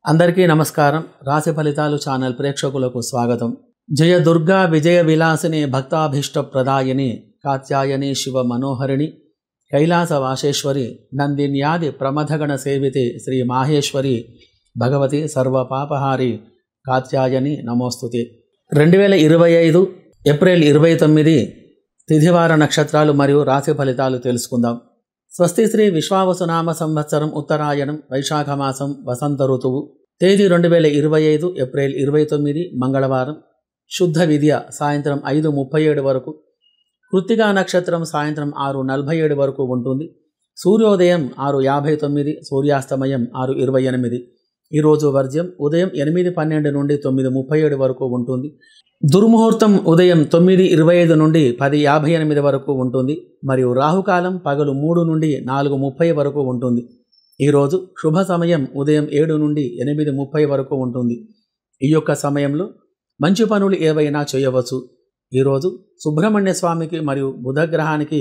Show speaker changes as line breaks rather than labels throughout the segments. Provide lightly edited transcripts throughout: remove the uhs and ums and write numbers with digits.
అందరికీ నమస్కారం. రాశి ఫలితాలు ఛానల్ ప్రేక్షకులకు స్వాగతం. జయ దుర్గా విజయ విలాసిని భక్తాభీష్ట ప్రదాయిని కాత్యాయని శివ మనోహరిణి కైలాస వాసేశ్వరి నందిన్యాది ప్రమథగణ సేవితే శ్రీ మాహేశ్వరి భగవతి సర్వపాపహారి కాత్యాయని నమోస్తుతే. 2025 ఏప్రిల్ 29 తిథివార నక్షత్రాలు మరియు రాశి ఫలితాలు తెలుసుకుందాం. స్వస్తి శ్రీ విశ్వావసునామ సంవత్సరం ఉత్తరాయణం వైశాఖ మాసం వసంత ఋతువు. తేదీ 2025 ఏప్రిల్ 29 మంగళవారం. శుద్ధ విద్య సాయంత్రం 5:37 వరకు. కృత్తికా నక్షత్రం సాయంత్రం 6:47 వరకు ఉంటుంది. సూర్యోదయం 6:59, సూర్యాస్తమయం 6:28. ఈరోజు వర్జ్యం ఉదయం 8:12 నుండి 9:37 వరకు ఉంటుంది. దుర్ముహూర్తం ఉదయం 9:25 నుండి 10:58 వరకు ఉంటుంది మరియు రాహుకాలం పగలు 3 నుండి 4:30 వరకు ఉంటుంది. ఈరోజు శుభ సమయం ఉదయం 7 నుండి 8:30 వరకు ఉంటుంది. ఈ యొక్క సమయంలో మంచి పనులు ఏవైనా చేయవచ్చు. ఈరోజు సుబ్రహ్మణ్య స్వామికి మరియు బుధగ్రహానికి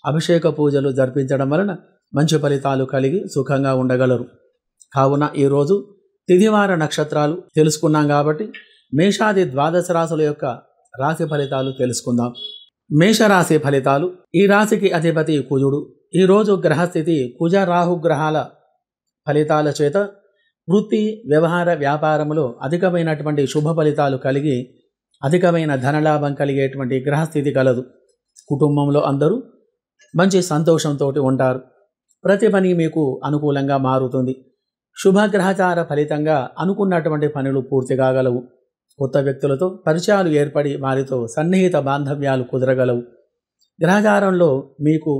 అభిషేక పూజలు జరిపించడం వలన మంచి ఫలితాలు కలిగి సుఖంగా ఉండగలరు. కావున ఈరోజు తిథివార నక్షత్రాలు తెలుసుకున్నాం కాబట్టి మేషాది ద్వాదశ రాశుల యొక్క రాశి ఫలితాలు తెలుసుకుందాం. మేషరాశి ఫలితాలు. ఈ రాశికి అధిపతి కుజుడు. ఈరోజు గ్రహస్థితి కుజ రాహు గ్రహాల ఫలితాల చేత వృత్తి వ్యవహార వ్యాపారములో అధికమైనటువంటి శుభ ఫలితాలు కలిగి అధికమైన ధనలాభం కలిగేటువంటి గ్రహస్థితి కలదు. కుటుంబంలో అందరూ మంచి సంతోషంతో ఉంటారు. ప్రతి పని మీకు అనుకూలంగా మారుతుంది. శుభగ్రహచార ఫలితంగా అనుకున్నటువంటి పనులు పూర్తి కాగలవు. కొత్త వ్యక్తులతో పరిచయాలు ఏర్పడి వారితో సన్నిహిత బాంధవ్యాలు కుదరగలవు. గ్రహచారంలో మీకు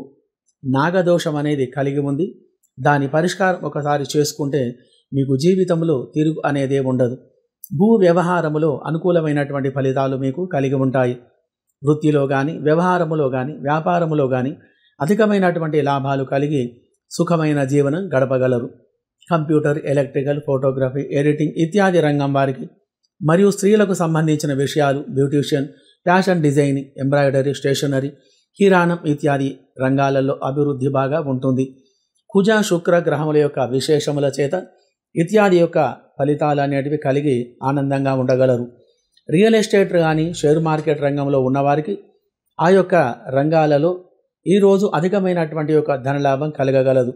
నాగదోషం అనేది కలిగి ఉంది. దాని పరిష్కారం ఒకసారి చేసుకుంటే మీకు జీవితంలో తిరుగు అనేదే ఉండదు. భూ వ్యవహారములో అనుకూలమైనటువంటి ఫలితాలు మీకు కలిగి ఉంటాయి. వృత్తిలో కానీ వ్యవహారములో కానీ వ్యాపారములో కానీ అధికమైనటువంటి లాభాలు కలిగి సుఖమైన జీవనం గడపగలరు. కంప్యూటర్, ఎలక్ట్రికల్, ఫోటోగ్రఫీ, ఎడిటింగ్ ఇత్యాది రంగం వారికి మరియు స్త్రీలకు సంబంధించిన విషయాలు, beautician, fashion designing, embroidery, stationery, కిరాణం ఇత్యాది రంగాలలో అభివృద్ధి బాగా ఉంటుంది. కుజ శుక్ర గ్రహముల యొక్క విశేషముల చేత ఇత్యాది యొక్క ఫలితాలు అనేటివి కలిగి ఆనందంగా ఉండగలరు. రియల్ ఎస్టేట్ కానీ షేర్ మార్కెట్ రంగంలో ఉన్నవారికి ఆ యొక్క రంగాలలో ఈరోజు అధికమైనటువంటి యొక్క ధనలాభం కలగగలదు.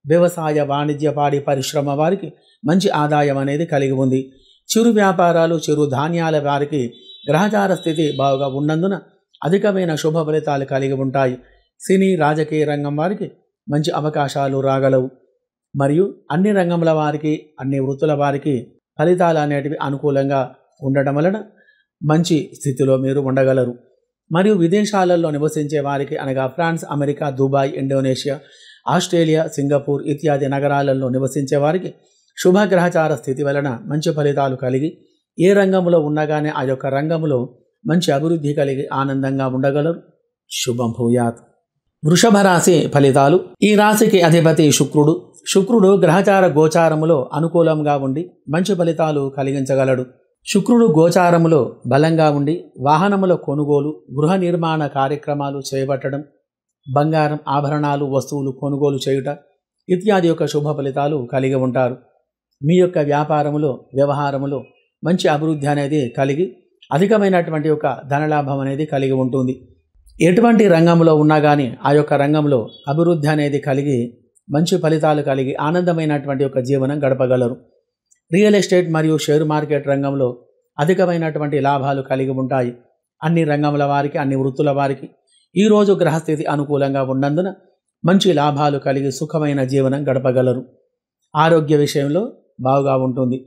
వ్యవసాయ, వాణిజ్య, పాడి పరిశ్రమ వారికి మంచి ఆదాయం అనేది కలిగి ఉంది. చిరు వ్యాపారాలు, చిరు ధాన్యాల వారికి గ్రహచార స్థితి బాగా ఉన్నందున అధికమైన శుభ ఫలితాలు కలిగి ఉంటాయి. సినీ రాజకీయ రంగం వారికి మంచి అవకాశాలు రాగలవు మరియు అన్ని రంగముల వారికి అన్ని వృత్తుల వారికి ఫలితాలు అనేటివి అనుకూలంగా ఉండటం వలన మంచి స్థితిలో మీరు ఉండగలరు. మరియు విదేశాలలో నివసించే వారికి అనగా France, America, Dubai, Indonesia, Australia, Singapore ఇత్యాది నగరాలలో నివసించే వారికి శుభగ్రహచార స్థితి వలన మంచి ఫలితాలు కలిగి ఏ రంగంలో ఉన్నగానే ఆ యొక్క రంగంలో మంచి అభివృద్ధి కలిగి ఆనందంగా ఉండగలరు. శుభం భూయాత్. వృషభ రాశి ఫలితాలు. ఈ రాశికి అధిపతి శుక్రుడు. శుక్రుడు గ్రహచార గోచారములో అనుకూలంగా ఉండి మంచి ఫలితాలు కలిగించగలడు. శుక్రుడు గోచారములో బలంగా ఉండి వాహనముల కొనుగోలు, గృహ నిర్మాణ కార్యక్రమాలు చేపట్టడం, బంగారం, ఆభరణాలు, వస్తువులు కొనుగోలు చేయుట ఇత్యాది యొక్క శుభ ఫలితాలు కలిగి ఉంటారు. మీ యొక్క వ్యాపారములో వ్యవహారములో మంచి అభివృద్ధి అనేది కలిగి అధికమైనటువంటి యొక్క ధనలాభం అనేది కలిగి ఉంటుంది. ఎటువంటి రంగంలో ఉన్నా కానీ ఆ యొక్క రంగంలో అభివృద్ధి అనేది కలిగి మంచి ఫలితాలు కలిగి ఆనందమైనటువంటి యొక్క జీవనం గడపగలరు. రియల్ ఎస్టేట్ మరియు షేర్ మార్కెట్ రంగంలో అధికమైనటువంటి లాభాలు కలిగి ఉంటాయి. అన్ని రంగముల వారికి అన్ని వృత్తుల వారికి ఈరోజు గ్రహస్థితి అనుకూలంగా ఉన్నందున మంచి లాభాలు కలిగి సుఖమైన జీవనం గడపగలరు. ఆరోగ్య విషయంలో బాగా ఉంటుంది.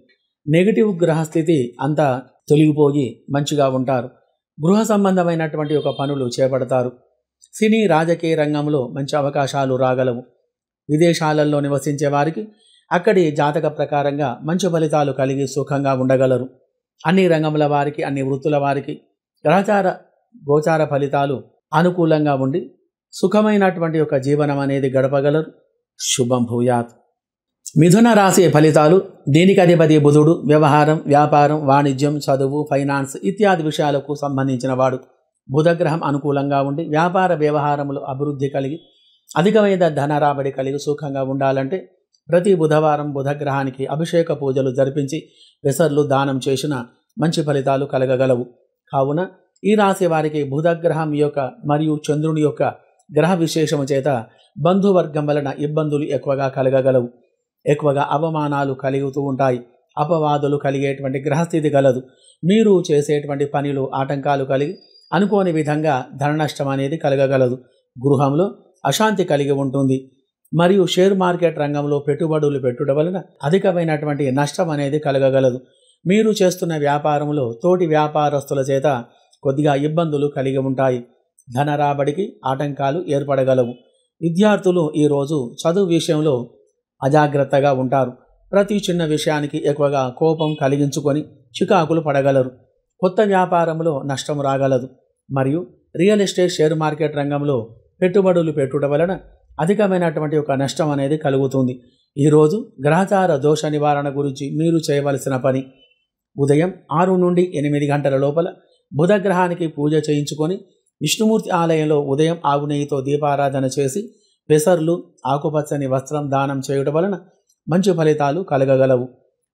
నెగిటివ్ గ్రహస్థితి అంతా తొలగిపోయి మంచిగా ఉంటారు. గృహ సంబంధమైనటువంటి ఒక పనులు చేపడతారు. సినీ రాజకీయ రంగంలో మంచి అవకాశాలు రాగలవు. విదేశాలలో నివసించే వారికి అక్కడి జాతక ప్రకారంగా మంచి ఫలితాలు కలిగి సుఖంగా ఉండగలరు. అన్ని రంగముల వారికి అన్ని వృత్తుల వారికి గ్రహచార గోచార ఫలితాలు అనుకూలంగా ఉండి సుఖమైనటువంటి యొక్క జీవనం అనేది గడపగలరు. శుభం భూయాత్. మిథున రాశి ఫలితాలు. దీనికి అధిపతి బుధుడు. వ్యవహారం, వ్యాపారం, వాణిజ్యం, చదువు, ఫైనాన్స్ ఇత్యాది విషయాలకు సంబంధించిన వాడు. బుధగ్రహం అనుకూలంగా ఉండి వ్యాపార వ్యవహారములు అభివృద్ధి కలిగి అధికమైన ధన రాబడి కలిగి సుఖంగా ఉండాలంటే ప్రతి బుధవారం బుధగ్రహానికి అభిషేక పూజలు జరిపించి పెసర్లు దానం చేసిన మంచి ఫలితాలు కలగగలవు. కావున ఈ రాశి వారికి బుధగ్రహం యొక్క మరియు చంద్రుని యొక్క గ్రహ విశేషము చేత బంధువర్గం వలన ఇబ్బందులు ఎక్కువగా కలగగలవు. ఎక్కువగా అవమానాలు కలుగుతూ ఉంటాయి. అపవాదులు కలిగేటువంటి గ్రహస్థితి కలదు. మీరు చేసేటువంటి పనిలో ఆటంకాలు కలిగి అనుకోని విధంగా ధన నష్టం అనేది కలగగలదు. గృహంలో అశాంతి కలిగి ఉంటుంది. మరియు షేర్ మార్కెట్ రంగంలో పెట్టుబడులు పెట్టుట వలన అధికమైనటువంటి నష్టం అనేది కలగగలదు. మీరు చేస్తున్న వ్యాపారంలో తోటి వ్యాపారస్తుల చేత కొద్దిగా ఇబ్బందులు కలిగి ఉంటాయి. ధన రాబడికి ఆటంకాలు ఏర్పడగలవు. విద్యార్థులు ఈరోజు చదువు విషయంలో అజాగ్రత్తగా ఉంటారు. ప్రతి చిన్న విషయానికి ఎక్కువగా కోపం కలిగించుకొని చికాకులు పడగలరు. కొత్త వ్యాపారంలో నష్టం రాగలదు. మరియు రియల్ ఎస్టేట్ షేర్ మార్కెట్ రంగంలో పెట్టుబడులు పెట్టుట వలన అధికమైనటువంటి ఒక నష్టం అనేది కలుగుతుంది. ఈరోజు గ్రహచార దోష నివారణ గురించి మీరు చేయవలసిన పని, ఉదయం 6 నుండి 8 గంటల లోపల బుధగ్రహానికి పూజ చేయించుకొని విష్ణుమూర్తి ఆలయంలో ఉదయం ఆవు నెయ్యితో దీపారాధన చేసి పెసర్లు ఆకుపచ్చని వస్త్రం దానం చేయడం వలన మంచి ఫలితాలు కలగగలవు.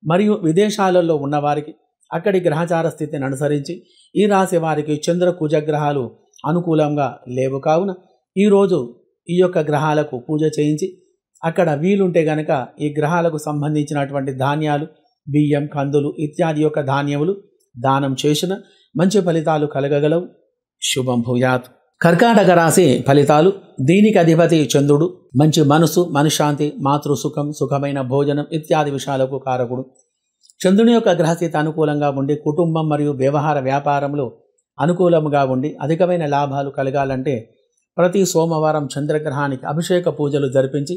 మరియు విదేశాలలో ఉన్నవారికి అక్కడి గ్రహచార స్థితిని అనుసరించి ఈ రాశి వారికి చంద్ర కుజగ్రహాలు అనుకూలంగా లేవు. కావున ఈరోజు ఈ యొక్క గ్రహాలకు పూజ చేయించి అక్కడ వీలుంటే గనక ఈ గ్రహాలకు సంబంధించినటువంటి ధాన్యాలు, బియ్యం, కందులు ఇత్యాది యొక్క ధాన్యములు దానం చేసిన మంచి ఫలితాలు కలగగలవు. శుభం భూయాత్. కర్కాటక రాశి ఫలితాలు. దీనికి అధిపతి చంద్రుడు. మంచి మనసు, మనశ్శాంతి, మాతృసుఖం, సుఖమైన భోజనం ఇత్యాది విషయాలకు కారకుడు. చంద్రుని యొక్క గ్రహస్థితి అనుకూలంగా ఉండి కుటుంబం మరియు వ్యవహార వ్యాపారంలో అనుకూలంగా ఉండి అధికమైన లాభాలు కలగాలంటే ప్రతి సోమవారం చంద్రగ్రహానికి అభిషేక పూజలు జరిపించి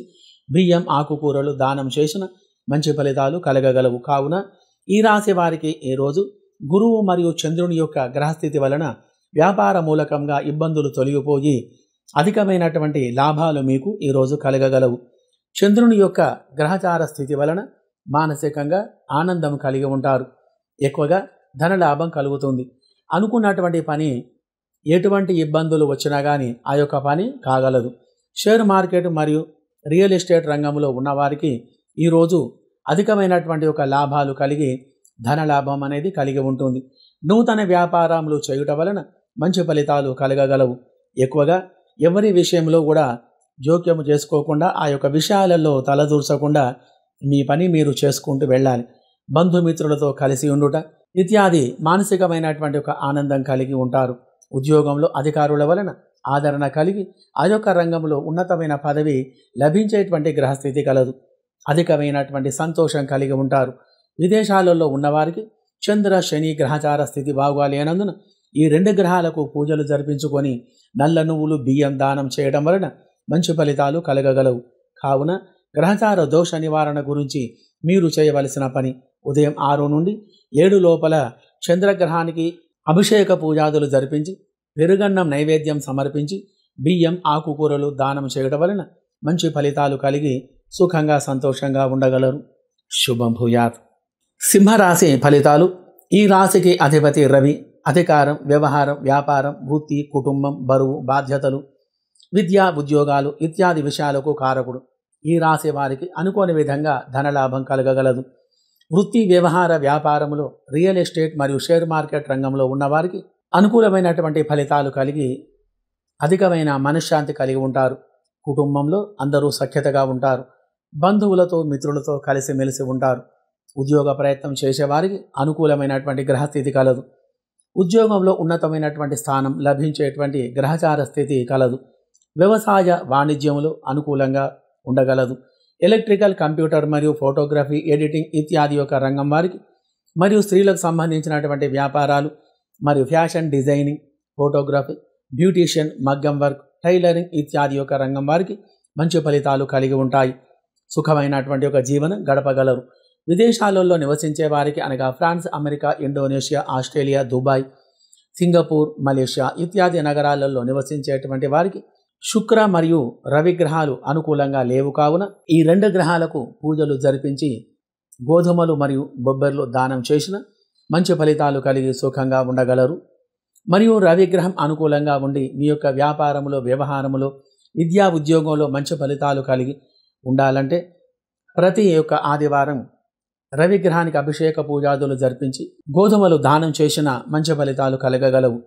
బియ్యం, ఆకుకూరలు దానం చేసిన మంచి ఫలితాలు కలగగలవు. కావున ఈ రాశి వారికి ఈరోజు గురువు మరియు చంద్రుని యొక్క గ్రహస్థితి వలన వ్యాపార మూలకంగా ఇబ్బందులు తొలగిపోయి అధికమైనటువంటి లాభాలు మీకు ఈరోజు కలగగలవు. చంద్రుని యొక్క గ్రహచార స్థితి వలన మానసికంగా ఆనందం కలిగి ఉంటారు. ఎక్కువగా ధనలాభం కలుగుతుంది. అనుకున్నటువంటి పని ఎటువంటి ఇబ్బందులు వచ్చినా కానీ ఆ యొక్క పని కాగలదు. షేర్ మార్కెట్ మరియు రియల్ ఎస్టేట్ రంగంలో ఉన్నవారికి ఈరోజు అధికమైనటువంటి ఒక లాభాలు కలిగి ధనలాభం అనేది కలిగి ఉంటుంది. నూతన వ్యాపారాలు చేయుట వలన మంచి ఫలితాలు కలగగలవు. ఎక్కువగా ఎవరి విషయంలో కూడా జోక్యం చేసుకోకుండా ఆ యొక్క విషయాలలో తలదూర్చకుండా మీ పని మీరు చేసుకుంటూ వెళ్ళాలి. బంధుమిత్రులతో కలిసి ఉండుట ఇత్యాది మానసికమైనటువంటి ఒక ఆనందం కలిగి ఉంటారు. ఉద్యోగంలో అధికారుల వలన ఆదరణ కలిగి ఆ యొక్క రంగంలో ఉన్నతమైన పదవి లభించేటువంటి గ్రహస్థితి కలదు. అధికమైనటువంటి సంతోషం కలిగి ఉంటారు. విదేశాలలో ఉన్నవారికి చంద్ర శని గ్రహచార స్థితి బాగాలేనందున ఈ 2 గ్రహాలకు పూజలు జరిపించుకొని నల్ల నువ్వులు, బియ్యం దానం చేయడం వలన మంచి ఫలితాలు కలగగలవు. కావున గ్రహచార దోష నివారణ గురించి మీరు చేయవలసిన పని, ఉదయం 6 నుండి 7 లోపల చంద్రగ్రహానికి అభిషేక పూజాదులు జరిపించి పెరుగన్నం నైవేద్యం సమర్పించి బియ్యం, ఆకుకూరలు దానం చేయడం వలన మంచి ఫలితాలు కలిగి సుఖంగా సంతోషంగా ఉండగలరు. శుభం భూయాత్. సింహరాశి ఫలితాలు. ఈ రాశికి అధిపతి రవి. అధికారం, వ్యవహారం, వ్యాపారం, వృత్తి, కుటుంబం, బరువు, బాధ్యతలు, విద్యా, ఉద్యోగాలు ఇత్యాది విషయాలకు కారకుడు. ఈ రాశి వారికి అనుకోని విధంగా ధనలాభం కలగగలదు. వృత్తి, వ్యవహార, వ్యాపారంలో రియల్ ఎస్టేట్ మరియు షేర్ మార్కెట్ రంగంలో ఉన్నవారికి అనుకూలమైనటువంటి ఫలితాలు కలిగి అధికమైన మనశ్శాంతి కలిగి ఉంటారు. కుటుంబంలో అందరూ సఖ్యతగా ఉంటారు. బంధువులతో, మిత్రులతో కలిసిమెలిసి ఉంటారు. ఉద్యోగ ప్రయత్నం చేసేవారికి అనుకూలమైనటువంటి గ్రహస్థితి కలదు. ఉద్యోగంలో ఉన్నతమైనటువంటి స్థానం లభించేటువంటి గ్రహచార స్థితి కలదు. వ్యవసాయ, వాణిజ్యంలో అనుకూలంగా ఉండగలదు. ఎలక్ట్రికల్, కంప్యూటర్ మరియు ఫోటోగ్రఫీ, ఎడిటింగ్ ఇత్యాది యొక్క రంగం వారికి మరియు స్త్రీలకు సంబంధించినటువంటి వ్యాపారాలు మరియు ఫ్యాషన్ డిజైనింగ్, ఫోటోగ్రఫీ, బ్యూటీషియన్, మగ్గం వర్క్, టైలరింగ్ ఇత్యాది యొక్క రంగం వారికి మంచి ఫలితాలు కలిగి ఉంటాయి. సుఖమైనటువంటి ఒక జీవనం గడపగలరు. విదేశాలలో నివసించే వారికి అనగా France, America, Indonesia, Australia, Dubai, Singapore, Malaysia ఇత్యాది నగరాలలో నివసించేటువంటి వారికి శుక్ర మరియు రవి గ్రహాలు అనుకూలంగా లేవు. కావున ఈ 2 గ్రహాలకు పూజలు జరిపించి గోధుమలు మరియు బొబ్బర్లు దానం చేసిన మంచి ఫలితాలు కలిగి సుఖంగా ఉండగలరు. మరియు రవి గ్రహం అనుకూలంగా ఉండి మీ యొక్క వ్యాపారంలో, వ్యవహారంలో, విద్యా, ఉద్యోగంలో మంచి ఫలితాలు కలిగి ఉండాలంటే ప్రతి యొక్క ఆదివారం రవిగ్రహానికి అభిషేక పూజాదులు జరిపించి గోధుమలు దానం చేసిన మంచి ఫలితాలు కలగగలవు.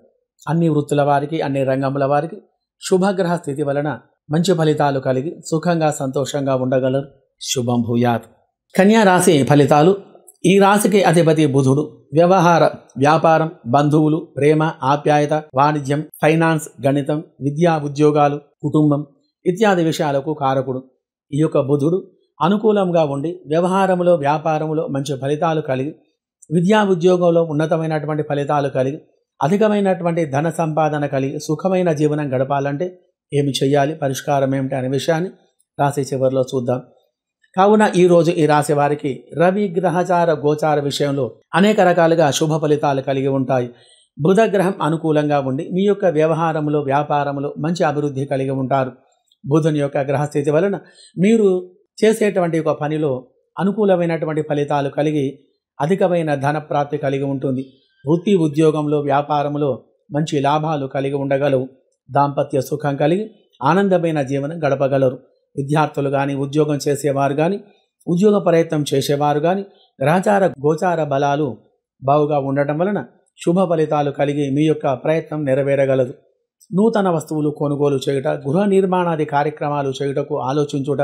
అన్ని వృత్తుల వారికి, అన్ని రంగముల వారికి శుభగ్రహ స్థితి వలన మంచి ఫలితాలు కలిగి సుఖంగా సంతోషంగా ఉండగలరు. శుభం భూయాత్. కన్యా రాశి ఫలితాలు. ఈ రాశికి అధిపతి బుధుడు. వ్యవహార, వ్యాపారం, బంధువులు, ప్రేమ, ఆప్యాయత, వాణిజ్యం, ఫైనాన్స్, గణితం, విద్యా, ఉద్యోగాలు, కుటుంబం ఇత్యాది విషయాలకు కారకుడు. ఈ యొక్క బుధుడు అనుకూలంగా ఉండి వ్యవహారములో, వ్యాపారములో మంచి ఫలితాలు కలిగి, విద్యా ఉద్యోగంలో ఉన్నతమైనటువంటి ఫలితాలు కలిగి, అధికమైనటువంటి ధన సంపాదన కలిగి సుఖమైన జీవనం గడపాలంటే ఏమి చేయాలి, పరిష్కారం ఏమిటి అనే విషయాన్ని రాశి చివరిలో చూద్దాం. కావున ఈరోజు ఈ రాశి వారికి రవి గ్రహచార గోచార విషయంలో అనేక రకాలుగా శుభ ఫలితాలు కలిగి ఉంటాయి. బుధగ్రహం అనుకూలంగా ఉండి మీ యొక్క వ్యవహారంలో, వ్యాపారంలో మంచి అభివృద్ధి కలిగి ఉంటారు. బుధుని యొక్క గ్రహస్థితి వలన మీరు చేసేటువంటి ఒక పనిలో అనుకూలమైనటువంటి ఫలితాలు కలిగి అధికమైన ధన ప్రాప్తి కలిగి ఉంటుంది. వృత్తి, ఉద్యోగంలో, వ్యాపారంలో మంచి లాభాలు కలిగి ఉండగలవు. దాంపత్య సుఖం కలిగి ఆనందమైన జీవనం గడపగలరు. విద్యార్థులు కానీ, ఉద్యోగం చేసేవారు కానీ, ఉద్యోగ ప్రయత్నం చేసేవారు కానీ గ్రహచార గోచార బలాలు బావుగా ఉండటం వలన శుభ ఫలితాలు కలిగి మీ యొక్క ప్రయత్నం నెరవేరగలదు. నూతన వస్తువులు కొనుగోలు చేయుట, గృహ నిర్మాణాది కార్యక్రమాలు చేయుటకు ఆలోచించుట,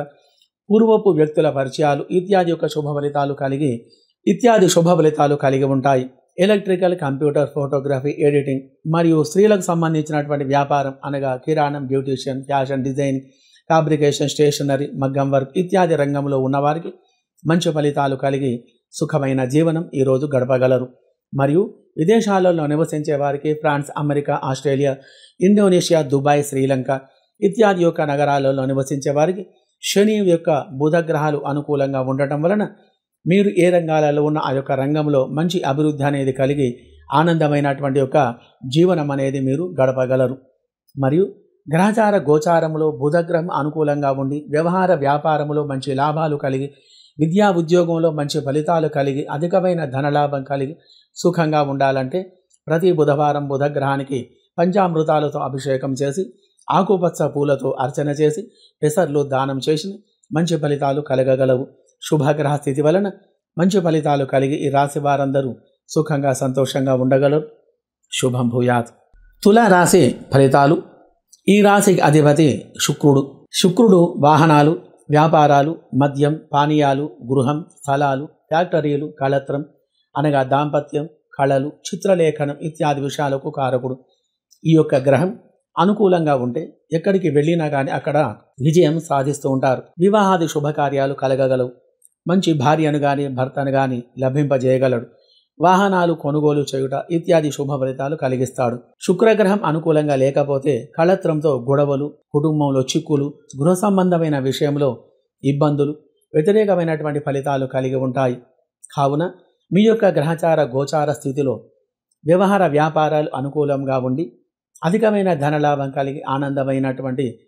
పూర్వపు వ్యక్తుల పరిచయాలు ఇత్యాది యొక్క శుభ ఫలితాలు కలిగి ఉంటాయి. ఎలక్ట్రికల్, కంప్యూటర్, ఫోటోగ్రఫీ, ఎడిటింగ్ మరియు స్త్రీలకు సంబంధించినటువంటి వ్యాపారం అనగా కిరాణం, beautician, fashion design, fabrication, stationery, మగ్గం వర్క్ ఇత్యాది రంగంలో ఉన్నవారికి మంచి ఫలితాలు కలిగి సుఖమైన జీవనం ఈరోజు గడపగలరు. మరియు విదేశాలలో నివసించే వారికి France, America, Australia, Indonesia, Dubai, Sri Lanka ఇత్యాది యొక్క నగరాలలో నివసించే వారికి శని యొక్క బుధగ్రహాలు అనుకూలంగా ఉండటం వలన మీరు ఏ రంగాలలో ఉన్న ఆ యొక్క రంగంలో మంచి అభివృద్ధి అనేది కలిగి ఆనందమైనటువంటి యొక్క జీవనం అనేది మీరు గడపగలరు. మరియు గ్రహచార గోచారములో బుధగ్రహం అనుకూలంగా ఉండి వ్యవహార, వ్యాపారములో మంచి లాభాలు కలిగి, విద్యా, ఉద్యోగంలో మంచి ఫలితాలు కలిగి అధికమైన ధనలాభం కలిగి సుఖంగా ఉండాలంటే ప్రతి బుధవారం బుధగ్రహానికి పంచామృతాలతో అభిషేకం చేసి, ఆకుపచ్చ పూలతో అర్చన చేసి, పెసర్లు దానం చేసిన మంచి ఫలితాలు కలగగలవు. శుభగ్రహ స్థితి వలన మంచి ఫలితాలు కలిగి ఈ రాశి వారందరూ సుఖంగా సంతోషంగా ఉండగలరు. శుభం భూయాత్. తులా రాశి ఫలితాలు. ఈ రాశికి అధిపతి శుక్రుడు. శుక్రుడు వాహనాలు, వ్యాపారాలు, మద్యం, పానీయాలు, గృహం, స్థలాలు, ఫ్యాక్టరీలు, కళత్రం అనగా దాంపత్యం, కళలు, చిత్రలేఖనం ఇత్యాది విషయాలకు కారకుడు. ఈ యొక్క గ్రహం అనుకూలంగా ఉంటే ఎక్కడికి వెళ్ళినా కానీ అక్కడ విజయం సాధిస్తూ ఉంటారు. వివాహాది శుభకార్యాలు కలగగలవు. మంచి భార్యను కానీ, భర్తను కానీ లభింపజేయగలడు. వాహనాలు కొనుగోలు చేయుట ఇత్యాది శుభ ఫలితాలు కలిగిస్తాడు. శుక్రగ్రహం అనుకూలంగా లేకపోతే కళత్రంతో గొడవలు, కుటుంబంలో చిక్కులు, గృహ సంబంధమైన విషయంలో ఇబ్బందులు, వ్యతిరేకమైనటువంటి ఫలితాలు కలిగి ఉంటాయి. కావున మీ యొక్క గ్రహచార గోచార స్థితిలో వ్యవహార, వ్యాపారాలు అనుకూలంగా ఉండి అధికమైన ధనలాభం కలిగి ఆనందమైనటువంటి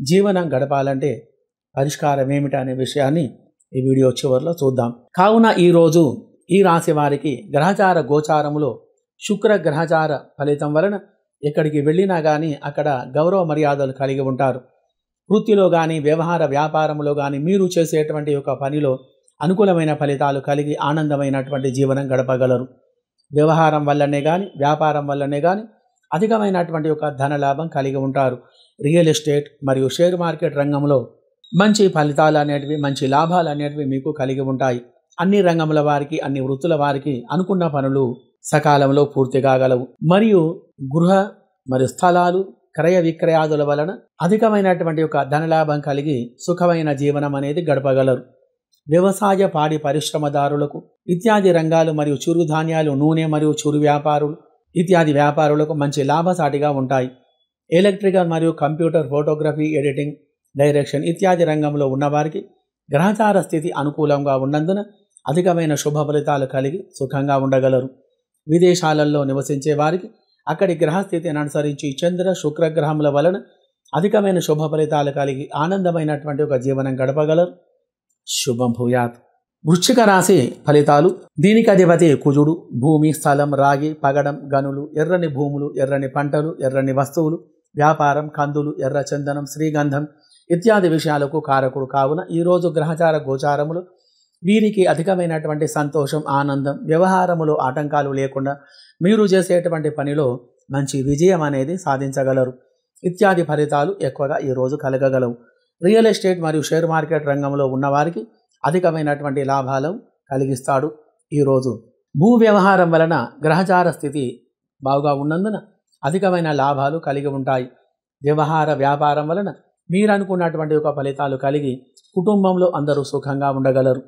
జీవనం గడపాలంటే పరిష్కారం ఏమిటి అనే విషయాన్ని ఈ వీడియో చివరిలో చూద్దాం. కావున ఈరోజు ఈ రాశి వారికి గ్రహచార గోచారములో శుక్ర గ్రహచార ఫలితం వలన ఎక్కడికి వెళ్ళినా కానీ అక్కడ గౌరవ మర్యాదలు కలిగి ఉంటారు. వృత్తిలో కానీ, వ్యవహార వ్యాపారంలో కానీ మీరు చేసేటువంటి ఒక పనిలో అనుకూలమైన ఫలితాలు కలిగి ఆనందమైనటువంటి జీవనం గడపగలరు. వ్యవహారం వల్లనే కానీ, వ్యాపారం వల్లనే కానీ అధికమైనటువంటి ఒక ధనలాభం కలిగి ఉంటారు. రియల్ ఎస్టేట్ మరియు షేర్ మార్కెట్ రంగంలో మంచి ఫలితాలు అనేటివి, మంచి లాభాలు అనేటివి మీకు కలిగి ఉంటాయి. అన్ని రంగముల వారికి, అన్ని వృత్తుల వారికి అనుకున్న పనులు సకాలంలో పూర్తి కాగలవు. మరియు గృహ మరియు స్థలాలు, క్రయ విక్రయాదుల వలన అధికమైనటువంటి ఒక ధనలాభం కలిగి సుఖమైన జీవనం అనేది గడపగలరు. వ్యవసాయ, పాడి పరిశ్రమదారులకు ఇత్యాది రంగాలు మరియు చిరుధాన్యాలు, నూనె మరియు చిరు వ్యాపారులు ఇత్యాది వ్యాపారులకు మంచి లాభసాటిగా ఉంటాయి. ఎలక్ట్రికల్ మరియు కంప్యూటర్, ఫోటోగ్రఫీ, ఎడిటింగ్, డైరెక్షన్ ఇత్యాది రంగంలో ఉన్నవారికి గ్రహచార స్థితి అనుకూలంగా ఉన్నందున అధికమైన శుభ ఫలితాలు కలిగి సుఖంగా ఉండగలరు. విదేశాలలో నివసించే వారికి అక్కడి గ్రహస్థితిని అనుసరించి చంద్ర, శుక్రగ్రహముల వలన అధికమైన శుభ ఫలితాలు కలిగి ఆనందమైనటువంటి ఒక జీవనం గడపగలరు. శుభం భూయాత్. వృశ్చిక రాశి ఫలితాలు. దీనికి అధిపతి కుజుడు. భూమి, స్థలం, రాగి, పగడం, గనులు, ఎర్రని భూములు, ఎర్రని పంటలు, ఎర్రని వస్తువులు, వ్యాపారం, కందులు, ఎర్ర చందనం, శ్రీగంధం ఇత్యాది విషయాలకు కారకుడు కావున ఈరోజు గ్రహచార గోచారములు వీరికి అధికమైనటువంటి సంతోషం, ఆనందం, వ్యవహారములో ఆటంకాలు లేకుండా మీరు చేసేటువంటి పనిలో మంచి విజయం అనేది సాధించగలరు. ఇత్యాది ఫలితాలు ఎక్కువగా ఈరోజు కలగగలవు. రియల్ ఎస్టేట్ మరియు షేర్ మార్కెట్ రంగంలో ఉన్నవారికి అధికమైనటువంటి లాభాలను కలిగిస్తాడు. ఈరోజు భూ వ్యవహారం వలన గ్రహచార స్థితి బాగా ఉన్నందున అధికమైన లాభాలు కలిగి ఉంటాయి. వ్యవహార వ్యాపారం వలన మీరు అనుకున్నటువంటి ఒక ఫలితాలు కలిగి కుటుంబంలో అందరూ సుఖంగా ఉండగలరు.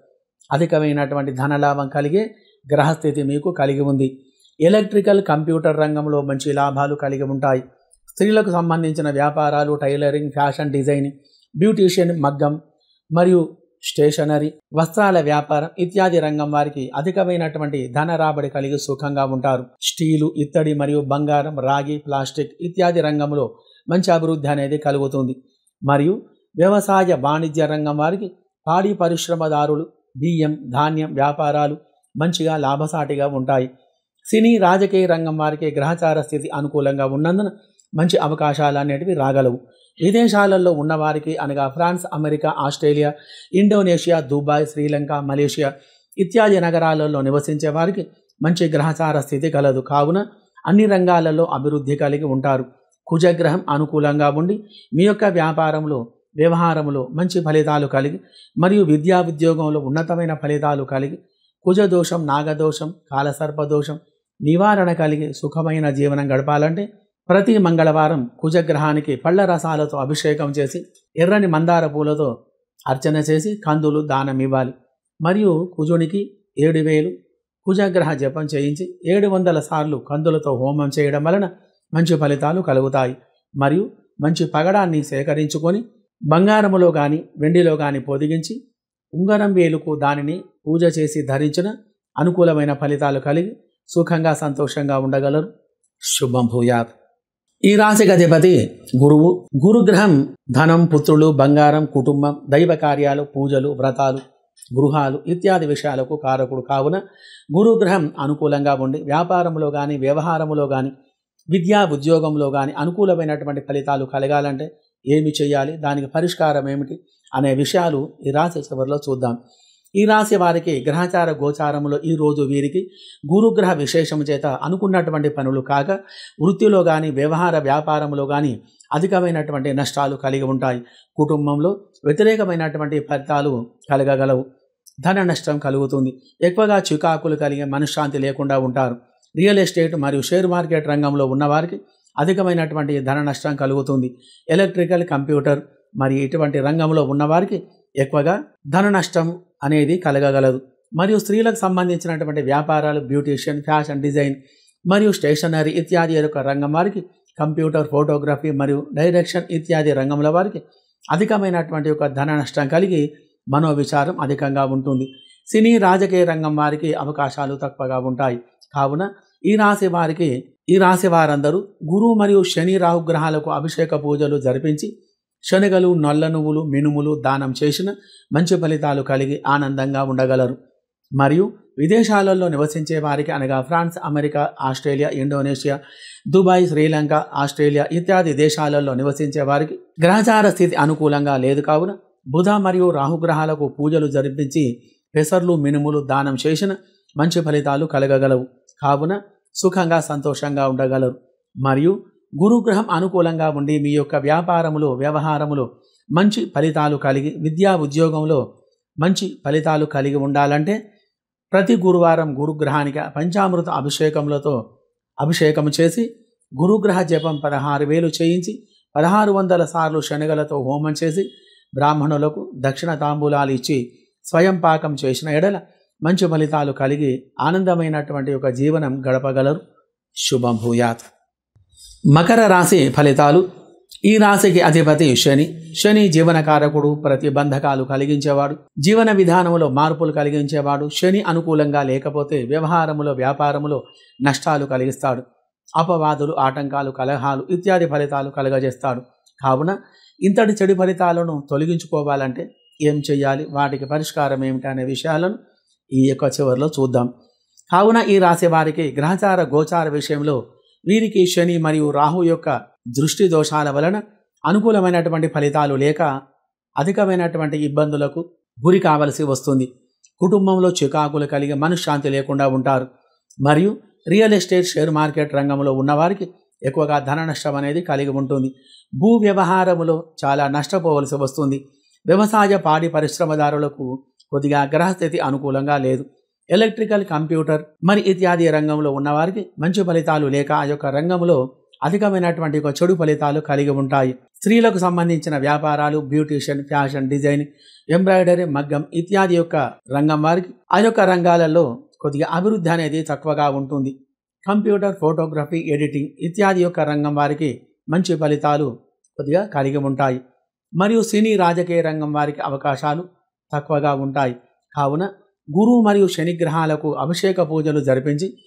అధికమైనటువంటి ధనలాభం కలిగే గ్రహస్థితి మీకు కలిగి ఉంది. ఎలక్ట్రికల్, కంప్యూటర్ రంగంలో మంచి లాభాలు కలిగి ఉంటాయి. స్త్రీలకు సంబంధించిన వ్యాపారాలు, టైలరింగ్, ఫ్యాషన్ డిజైనింగ్, బ్యూటీషియన్, మగ్గం మరియు స్టేషనరీ, వస్త్రాల వ్యాపారం ఇత్యాది రంగం వారికి అధికమైనటువంటి ధన రాబడి కలిగి సుఖంగా ఉంటారు. స్టీలు, ఇత్తడి మరియు బంగారం, రాగి, ప్లాస్టిక్ ఇత్యాది రంగంలో మంచి అభివృద్ధి అనేది కలుగుతుంది. మరియు వ్యవసాయ వాణిజ్య రంగం వారికి పాడి పరిశ్రమదారులు, బియ్యం, ధాన్యం వ్యాపారాలు మంచిగా లాభసాటిగా ఉంటాయి. సినీ, రాజకీయ రంగం వారికి గ్రహచార స్థితి అనుకూలంగా ఉన్నందున మంచి అవకాశాలు అనేటివి రాగలవు. విదేశాలలో ఉన్నవారికి అనగా France, America, Australia, Indonesia, Dubai, Sri Lanka, Malaysia ఇత్యాది నగరాలలో నివసించే వారికి మంచి గ్రహచార స్థితి కలదు. కావున అన్ని రంగాలలో అభివృద్ధి కలిగి ఉంటారు. కుజగ్రహం అనుకూలంగా ఉండి మీ యొక్క వ్యాపారంలో, వ్యవహారంలో మంచి ఫలితాలు కలిగి మరియు విద్యా ఉద్యోగంలో ఉన్నతమైన ఫలితాలు కలిగి కుజదోషం, నాగదోషం, కాలసర్పదోషం నివారణ కలిగి సుఖమైన జీవనం గడపాలంటే ప్రతి మంగళవారం కుజగ్రహానికి పళ్ళ రసాలతో అభిషేకం చేసి ఎర్రని మందార పూలతో అర్చన చేసి కందులు దానం ఇవ్వాలి. మరియు కుజునికి 7000 కుజగ్రహ జపం చేయించి 700 సార్లు కందులతో హోమం చేయడం వలన మంచి ఫలితాలు కలుగుతాయి. మరియు మంచి పగడాన్ని సేకరించుకొని బంగారములో కానీ వెండిలో కానీ పొదిగించి ఉంగరం వేలుకు దానిని పూజ చేసి ధరించిన అనుకూలమైన ఫలితాలు కలిగి సుఖంగా సంతోషంగా ఉండగలరు. శుభం భూయాత్. ఈ రాశికి అధిపతి గురువు. గురుగ్రహం ధనం, పుత్రులు, బంగారం, కుటుంబం, దైవ కార్యాలు, పూజలు, వ్రతాలు, గృహాలు ఇత్యాది విషయాలకు కారకుడు కావున గురుగ్రహం అనుకూలంగా ఉండి వ్యాపారంలో కానీ, వ్యవహారంలో కానీ, విద్యా ఉద్యోగంలో కానీ అనుకూలమైనటువంటి ఫలితాలు కలగాలంటే ఏమి చేయాలి, దానికి పరిష్కారం ఏమిటి అనే విషయాలు ఈ రాశి చివరిలో చూద్దాం. ఈ రాశి వారికి గ్రహచార గోచారంలో ఈరోజు వీరికి గురుగ్రహ విశేషము చేత అనుకున్నటువంటి పనులు కాక వృత్తిలో కానీ, వ్యవహార వ్యాపారంలో కానీ అధికమైనటువంటి నష్టాలు కలిగి ఉంటాయి. కుటుంబంలో వ్యతిరేకమైనటువంటి ఫలితాలు కలగగలవు. ధన నష్టం కలుగుతుంది. ఎక్కువగా చికాకులు కలిగే మనశ్శాంతి లేకుండా ఉంటారు. రియల్ ఎస్టేట్ మరియు షేర్ మార్కెట్ రంగంలో ఉన్నవారికి అధికమైనటువంటి ధన నష్టం కలుగుతుంది. ఎలక్ట్రికల్, కంప్యూటర్ మరియు ఇటువంటి రంగంలో ఉన్నవారికి ఎక్కువగా ధన నష్టం అనేది కలగగలదు. మరియు స్త్రీలకు సంబంధించినటువంటి వ్యాపారాలు, బ్యూటీషియన్, ఫ్యాషన్ డిజైన్ మరియు స్టేషనరీ ఇత్యాది యొక్క రంగం వారికి, కంప్యూటర్, ఫోటోగ్రఫీ మరియు డైరెక్షన్ ఇత్యాది రంగంలో వారికి అధికమైనటువంటి ఒక ధన నష్టం కలిగి మనోవిచారం అధికంగా ఉంటుంది. సినీ, రాజకీయ రంగం వారికి అవకాశాలు తక్కువగా ఉంటాయి. కావున ఈ రాశి వారందరూ గురు మరియు శని, రాహు గ్రహాలకు అభిషేక పూజలు జరిపించి శనగలు, నల్ల నువ్వులు, మినుములు దానం చేసిన మంచి ఫలితాలు కలిగి ఆనందంగా ఉండగలరు. మరియు విదేశాలలో నివసించే వారికి అనగా France, America, Australia, Indonesia, Dubai, Sri Lanka, Australia ఇత్యాది దేశాలలో నివసించే వారికి గ్రహచార స్థితి అనుకూలంగా లేదు. కావున బుధ మరియు రాహుగ్రహాలకు పూజలు జరిపించి పెసర్లు, మినుములు దానం చేసిన మంచి ఫలితాలు కలగగలవు. కావున సుఖంగా సంతోషంగా ఉండగలరు. మరియు గురుగ్రహం అనుకూలంగా ఉండి మీ యొక్క వ్యాపారములో, వ్యవహారములో మంచి ఫలితాలు కలిగి విద్యా ఉద్యోగంలో మంచి ఫలితాలు కలిగి ఉండాలంటే ప్రతి గురువారం గురుగ్రహానికి పంచామృత అభిషేకములతో అభిషేకం చేసి గురుగ్రహ జపం 16,000 చేయించి 1600 సార్లు శనగలతో హోమం చేసి బ్రాహ్మణులకు దక్షిణ తాంబూలాలు ఇచ్చి స్వయం పాకం చేసిన ఎడల మంచి ఫలితాలు కలిగి ఆనందమైనటువంటి ఒక జీవనం గడపగలరు. శుభం భూయాత్. మకర రాశి ఫలితాలు. ఈ రాశికి అధిపతి శని. శని జీవనకారకుడు, ప్రతిబంధకాలు కలిగించేవాడు, జీవన విధానంలో మార్పులు కలిగించేవాడు. శని అనుకూలంగా లేకపోతే వ్యవహారములో, వ్యాపారములో నష్టాలు కలిగిస్తాడు. అపవాదులు, ఆటంకాలు, కలహాలు ఇత్యాది ఫలితాలు కలగజేస్తాడు. కావున ఇంతటి చెడు ఫలితాలను తొలగించుకోవాలంటే ఏం చేయాలి, వాటికి పరిష్కారం ఏమిటి అనే విషయాలను ఈ యొక్క చివరిలో చూద్దాం. కావున ఈ రాశి వారికి గ్రహచార గోచార విషయంలో వీరికి శని మరియు రాహు యొక్క దృష్టి దోషాల వలన అనుకూలమైనటువంటి ఫలితాలు లేక అధికమైనటువంటి ఇబ్బందులకు గురి కావలసి వస్తుంది. కుటుంబంలో చికాకులు కలిగి మనశ్శాంతి లేకుండా ఉంటారు. మరియు రియల్ ఎస్టేట్, షేర్ మార్కెట్ రంగంలో ఉన్నవారికి ఎక్కువగా ధన నష్టం అనేది కలిగి ఉంటుంది. భూ వ్యవహారములో చాలా నష్టపోవలసి వస్తుంది. వ్యవసాయ పాడి పరిశ్రమదారులకు కొద్దిగా గ్రహస్థితి అనుకూలంగా లేదు. ఎలక్ట్రికల్, కంప్యూటర్ మరి ఇత్యాది రంగంలో ఉన్నవారికి మంచి ఫలితాలు లేక ఆ యొక్క రంగంలో అధికమైనటువంటి ఒక చెడు ఫలితాలు కలిగి ఉంటాయి. స్త్రీలకు సంబంధించిన వ్యాపారాలు, బ్యూటీషియన్, ఫ్యాషన్ డిజైన్, ఎంబ్రాయిడరీ, మగ్గం ఇత్యాది యొక్క రంగం వారికి ఆ యొక్క రంగాలలో కొద్దిగా అభివృద్ధి అనేది తక్కువగా ఉంటుంది. కంప్యూటర్, ఫోటోగ్రఫీ, ఎడిటింగ్ ఇత్యాది యొక్క రంగం వారికి మంచి ఫలితాలు కొద్దిగా కలిగి ఉంటాయి. మరియు సినీ, రాజకీయ రంగం వారికి అవకాశాలు తక్కువగా ఉంటాయి. కావున గురువు మరియు శని గ్రహాలకు అభిషేక పూజలు జరిపించి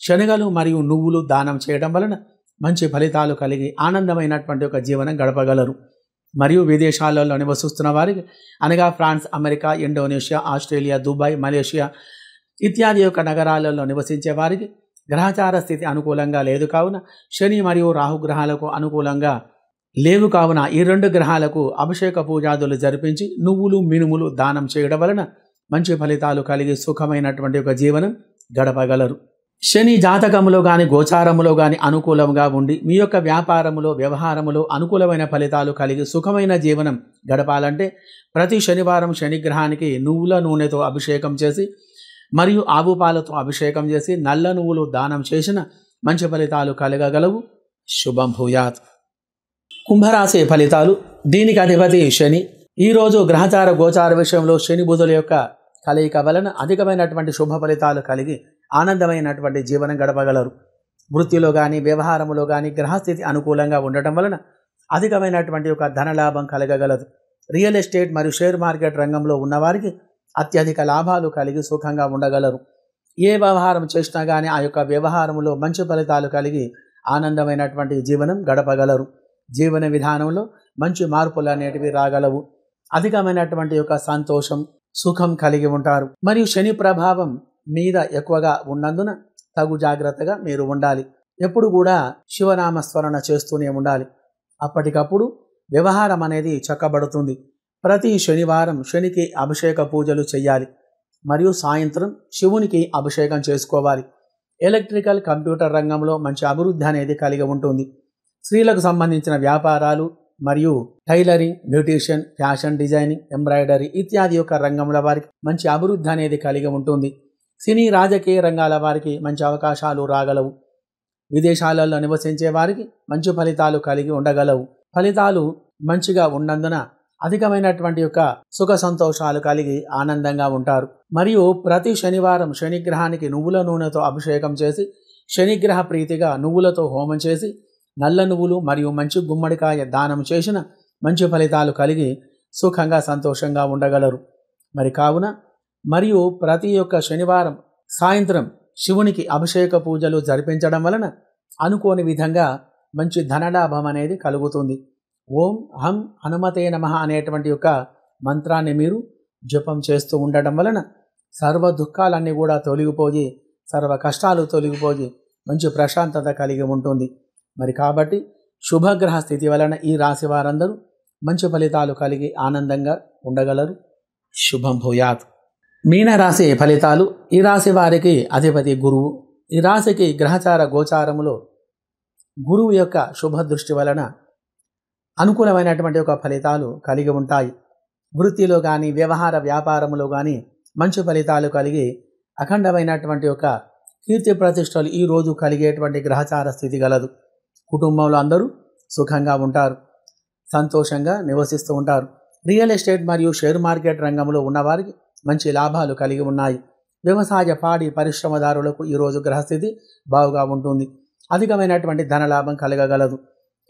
శనగలు మరియు నువ్వులు దానం చేయడం వలన మంచి ఫలితాలు కలిగి ఆనందమైనటువంటి ఒక జీవనం గడపగలరు. మరియు విదేశాలలో నివసిస్తున్న వారికి అనగా France, America, Indonesia, Australia, Dubai, Malaysia ఇత్యాది యొక్క నగరాలలో నివసించే వారికి గ్రహచార స్థితి అనుకూలంగా లేదు కావున శని మరియు రాహుగ్రహాలకు అనుకూలంగా లేవు కావున ఈ రెండు గ్రహాలకు అభిషేక పూజాదులు జరిపించి నువ్వులు, మినుములు దానం చేయడం వలన మంచి ఫలితాలు కలిగి సుఖమైనటువంటి ఒక జీవనం గడపగలరు. శని జాతకములో కానీ గోచారములో కానీ అనుకూలంగా ఉండి మీ యొక్క వ్యాపారములో, వ్యవహారములో అనుకూలమైన ఫలితాలు కలిగి సుఖమైన జీవనం గడపాలంటే ప్రతి శనివారం శనిగ్రహానికి నువ్వుల నూనెతో అభిషేకం చేసి మరియు ఆవు పాలతో అభిషేకం చేసి నల్ల నువ్వులు దానం చేసిన మంచి ఫలితాలు కలగగలవు. శుభం భూయాత్. కుంభరాశి ఫలితాలు. దీనికి అధిపతి శని. ఈరోజు గ్రహచార గోచార విషయంలో శని బుధుల యొక్క కలయిక వలన అధికమైనటువంటి శుభ ఫలితాలు కలిగి ఆనందమైనటువంటి జీవనం గడపగలరు. వృత్తిలో కానీ వ్యవహారములో కానీ గ్రహస్థితి అనుకూలంగా ఉండటం వలన అధికమైనటువంటి ఒక ధనలాభం కలగగలదు. రియల్ ఎస్టేట్ మరియు షేర్ మార్కెట్ రంగంలో ఉన్నవారికి అత్యధిక లాభాలు కలిగి సుఖంగా ఉండగలరు. ఏ వ్యవహారం చేసినా కానీ ఆ యొక్క వ్యవహారములో మంచి ఫలితాలు కలిగి ఆనందమైనటువంటి జీవనం గడపగలరు. జీవన విధానంలో మంచి మార్పులు అనేటివి రాగలవు. అధికమైనటువంటి యొక్క సంతోషం, సుఖం కలిగి ఉంటారు. మరియు శని ప్రభావం మీద ఎక్కువగా ఉన్నందున తగు జాగ్రత్తగా మీరు ఉండాలి. ఎప్పుడు కూడా శివనామస్మరణ చేస్తూనే ఉండాలి. అప్పటికప్పుడు వ్యవహారం అనేది చక్కబడుతుంది. ప్రతి శనివారం శనికి అభిషేక పూజలు చేయాలి. మరియు సాయంత్రం శివునికి అభిషేకం చేసుకోవాలి. ఎలక్ట్రికల్, కంప్యూటర్ రంగంలో మంచి అభివృద్ధి అనేది కలిగి ఉంటుంది. స్త్రీలకు సంబంధించిన వ్యాపారాలు మరియు tailoring, beautician, fashion designing, embroidery ఇత్యాది యొక్క రంగంలో వారికి మంచి అభివృద్ధి అనేది కలిగి ఉంటుంది. సినీ, రాజకీయ రంగాల వారికి మంచి అవకాశాలు రాగలవు. విదేశాలలో నివసించే వారికి మంచి ఫలితాలు కలిగి ఉండగలవు. ఫలితాలు మంచిగా ఉన్నందున అధికమైనటువంటి యొక్క సుఖ సంతోషాలు కలిగి ఆనందంగా ఉంటారు. మరియు ప్రతి శనివారం శనిగ్రహానికి నువ్వుల నూనెతో అభిషేకం చేసి శనిగ్రహ ప్రీతిగా నువ్వులతో హోమం చేసి నల్ల నువ్వులు మరియు మంచి గుమ్మడికాయ దానం చేసిన మంచి ఫలితాలు కలిగి సుఖంగా సంతోషంగా ఉండగలరు. మరి కావున మరియు ప్రతి ఒక్క శనివారం సాయంత్రం శివునికి అభిషేక పూజలు జరిపించడం వలన అనుకోని విధంగా మంచి ధనలాభం అనేది కలుగుతుంది. ఓం హం హనుమతే నమః అనేటువంటి యొక్క మంత్రాన్ని మీరు జపం చేస్తూ ఉండటం వలన సర్వ దుఃఖాలన్నీ కూడా తొలగిపోయి సర్వ కష్టాలు తొలగిపోయి మంచి ప్రశాంతత కలిగి ఉంటుంది. మరి కాబట్టి శుభగ్రహ స్థితి వలన ఈ రాశి వారందరూ మంచి ఫలితాలు కలిగి ఆనందంగా ఉండగలరు. శుభం భూయాత్. మీనరాశి ఫలితాలు. ఈ రాశి వారికి అధిపతి గురువు. ఈ రాశికి గ్రహచార గోచారములో గురువు యొక్క శుభ దృష్టి వలన అనుకూలమైనటువంటి ఒక ఫలితాలు కలిగి ఉంటాయి. వృత్తిలో కానీ వ్యవహార వ్యాపారములో కానీ మంచి ఫలితాలు కలిగి అఖండమైనటువంటి ఒక కీర్తి ప్రతిష్టలు ఈరోజు కలిగేటువంటి గ్రహచార స్థితి గలదు. కుటుంబంలో అందరూ సుఖంగా ఉంటారు, సంతోషంగా నివసిస్తూ ఉంటారు. రియల్ ఎస్టేట్ మరియు షేర్ మార్కెట్ రంగంలో ఉన్నవారికి మంచి లాభాలు కలిగి ఉన్నాయి. వ్యవసాయ పాడి పరిశ్రమదారులకు ఈరోజు గ్రహస్థితి బాగుగా ఉంటుంది. అధికమైనటువంటి ధనలాభం కలగగలదు.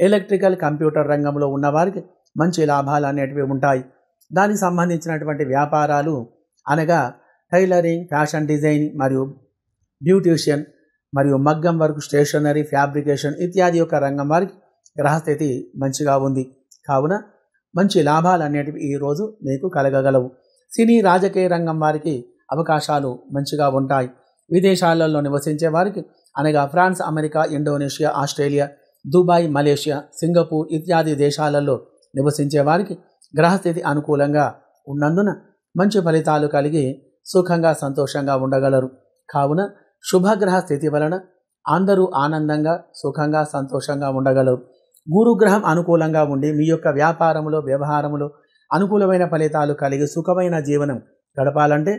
ఎలక్ట్రికల్, కంప్యూటర్ రంగంలో ఉన్నవారికి మంచి లాభాలు అనేటివి ఉంటాయి. దానికి సంబంధించినటువంటి వ్యాపారాలు అనగా టైలరింగ్, ఫ్యాషన్ డిజైనింగ్ మరియు బ్యూటీషియన్ మరియు మగ్గం వర్క్, స్టేషనరీ, ఫ్యాబ్రికేషన్ ఇత్యాది యొక్క రంగం వారికి గ్రహస్థితి మంచిగా ఉంది. కావున మంచి లాభాలు అనేటివి ఈరోజు మీకు కలగగలవు. సినీ, రాజకీయ రంగం వారికి అవకాశాలు మంచిగా ఉంటాయి. విదేశాలలో నివసించే వారికి అనగా France, America, Indonesia, Australia, Dubai, Malaysia, Singapore ఇత్యాది దేశాలలో నివసించే వారికి గ్రహస్థితి అనుకూలంగా ఉన్నందున మంచి ఫలితాలు కలిగి సుఖంగా సంతోషంగా ఉండగలరు. కావున శుభగ్రహ స్థితి వలన అందరూ ఆనందంగా సుఖంగా సంతోషంగా ఉండగలరు. గురుగ్రహం అనుకూలంగా ఉండి మీ యొక్క వ్యాపారములో వ్యవహారములో అనుకూలమైన ఫలితాలు కలిగి సుఖమైన జీవనం గడపాలంటే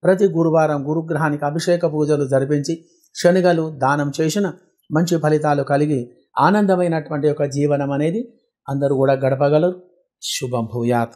ప్రతి గురువారం గురుగ్రహానికి అభిషేక పూజలు జరిపించి శనగలు దానం చేసిన మంచి ఫలితాలు కలిగి ఆనందమైనటువంటి ఒక జీవనం అనేది అందరూ కూడా గడపగలరు. శుభం భూయాత్.